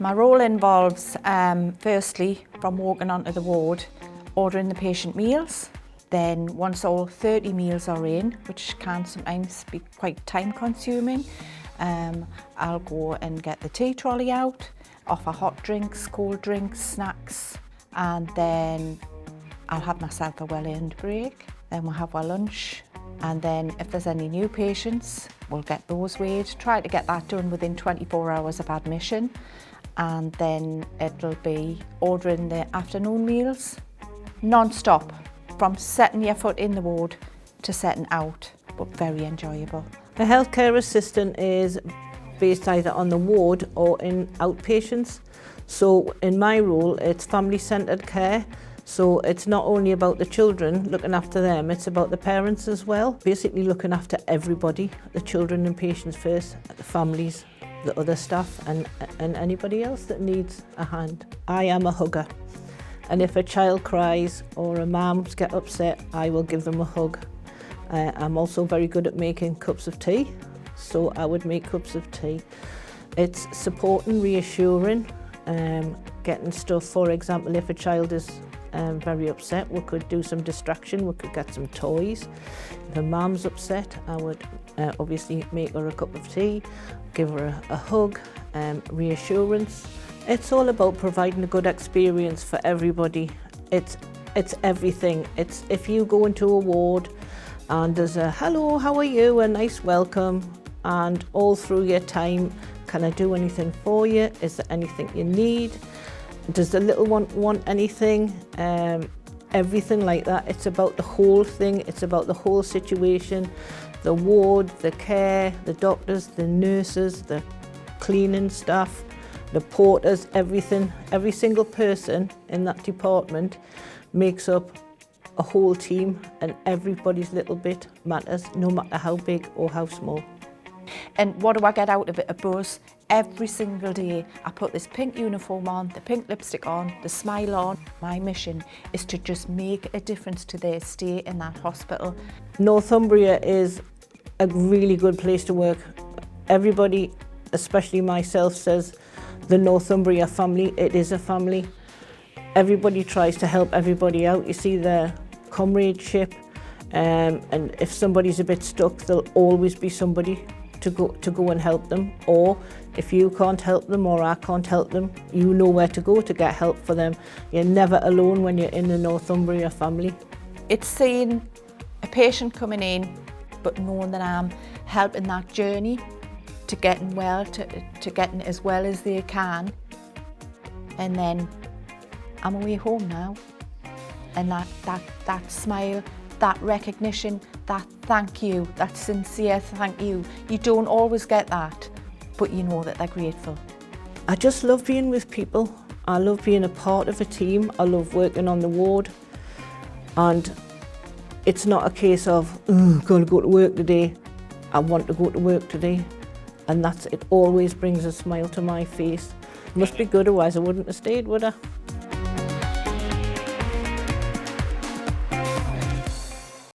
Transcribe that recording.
My role involves, firstly, from walking onto the ward, ordering the patient meals. Then once all 30 meals are in, which can sometimes be quite time consuming, I'll go and get the tea trolley out, offer hot drinks, cold drinks, snacks, and then I'll have myself a well-earned break. Then we'll have our lunch, and then if there's any new patients, we'll get those weighed. Try to get that done within 24 hours of admission, and then it'll be ordering the afternoon meals non-stop, from setting your foot in the ward to setting out, but very enjoyable. A healthcare assistant is based either on the ward or in outpatients. So in my role, it's family-centred care. So it's not only about the children, looking after them, it's about the parents as well. Basically looking after everybody, the children and patients first, the families, the other staff and anybody else that needs a hand. I am a hugger. And if a child cries or a mum's get upset, I will give them a hug. I'm also very good at making cups of tea, so I would make cups of tea. It's supporting, reassuring, getting stuff. For example, if a child is very upset, we could do some distraction, we could get some toys. If a mum's upset, I would obviously make her a cup of tea, give her a hug, reassurance. It's all about providing a good experience for everybody. It's everything. It's if you go into a ward and there's a hello, how are you, a nice welcome, and all through your time, can I do anything for you? Is there anything you need? Does the little one want anything? Everything like that. It's about the whole thing. It's about the whole situation. The ward, the care, the doctors, the nurses, the cleaning staff, the porters, everything. Every single person in that department makes up a whole team, and everybody's little bit matters, no matter how big or how small. And what do I get out of it? A buzz. Every single day I put this pink uniform on, the pink lipstick on, the smile on. My mission is to just make a difference to their stay in that hospital. Northumbria is a really good place to work. Everybody, especially myself, says the Northumbria family, it is a family. Everybody tries to help everybody out. You see the comradeship, and if somebody's a bit stuck, there'll always be somebody to go and help them. Or if you can't help them or I can't help them, you know where to go to get help for them. You're never alone when you're in the Northumbria family. It's seeing a patient coming in, but knowing that I'm helping that journey to getting well, to getting as well as they can. And then I'm away home now. And that smile, that recognition, that thank you, that sincere thank you. You don't always get that, but you know that they're grateful. I just love being with people. I love being a part of a team. I love working on the ward. And it's not a case of, oh, gotta go to work today. I want to go to work today. And it always brings a smile to my face. Must be good, otherwise I wouldn't have stayed, would I?